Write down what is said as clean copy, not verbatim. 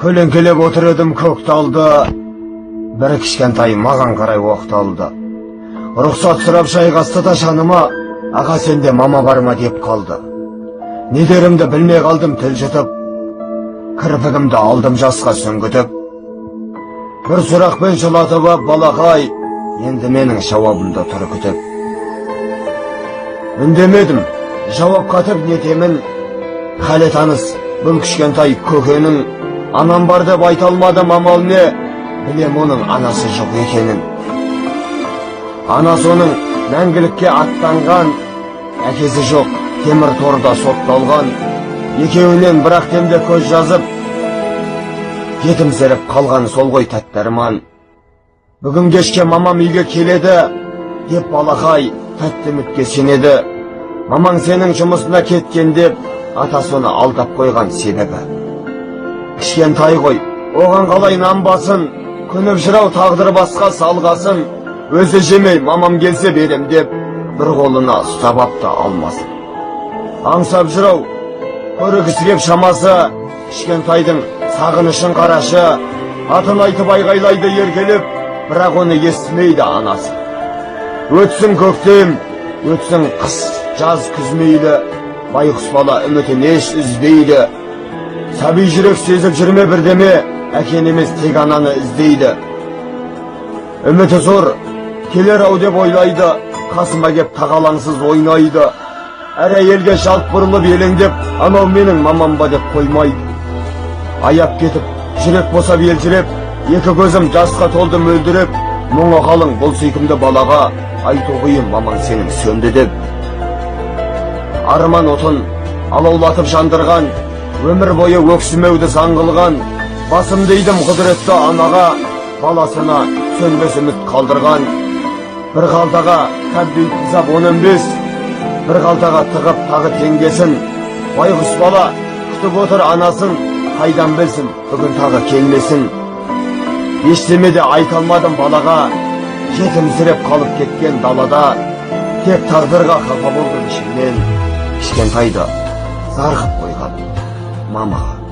Көлеңкелеп отыр едім көк талда. Бір кішкентай маған қарай оқталды. Рұқсат сұрап жайғасты да жаныма, аға сенде мама бар ма деп қалды. Не дерімді білмей қалдым тіл жұтып, кірпігімді алдым жасқа сүңгітіп. Бір сұрақпен жылатып ап балақай, енді менің жауабымды тұр күтіп. Үндемедім, жауап қатып нетемін, халі таныс бұл кішкентай көкенің. Анам бар деп айта алмадым, амал не, білем оның анасы жоқ екенін. Анасы оның мәңгілікке аттанған, әкесі жоқ, темір торда сотталған. Екеуінен бірақ темде көз жазып, жетімсіріп қалған сол ғой тәтті арман. Бүгін кешке мамам үйге келеді, деп балақай тәтті үмітке сенеді. Мамаң сенің жұмысына кеткен деп, атасы оны алдап қойған себебі. Кішкентай ғой, оған қалай нанбасын, күніп жырау тағдыр басқа салғасын. Өзі жемей мамам келсе берем деп, бір қолына ұстап апты алмасын. Аңсап жырау, көрігісі кеп шамасы, кішкентайдың сағынышын қарашы. Атын айтып айғайлайды еркелеп, бірақ оны естімейді анасы. Өтсін көктем, өтсін қыс, жаз күз мейлі, байқұс бала үмітін еш үзбейді. Сәби жүрек сезіп жүрме бірдеме, әкен емес тек ананы іздейді. Үміті зор, келер ау деп ойлайды, қасыма кеп тағалаңсыз ойнайды. Әр әйелге жалт бұрылып елеңдеп, анау менің мамам ба деп қоймайды. Аяп кетіп, жүрек босап елжіреп, екі көзім жасқа толды мөлдіреп. Мұңы қалың бұл сүйкімді балаға, айту қиын мамаң сенің сөнді деп. Арман отын алаулатып жандырған, өмір бойы өксімеуді заң қылған. Басым дейдім құдіретті анаға, баласына сөнбес үміт қалдырған. Бір қалтаға кәмпит тызап 15, бір қалтаға тығып тағы теңгесін. Байғұс бала күтіп отыр анасын, қайдан білсін бүгін тағы келмесін. Ештеме де айта алмадым балаға, жетімсіреп қалып кеткен далада. Тек тағдырға қапа болдым ішімнен, кішкентайды зар қып қойған мамаға.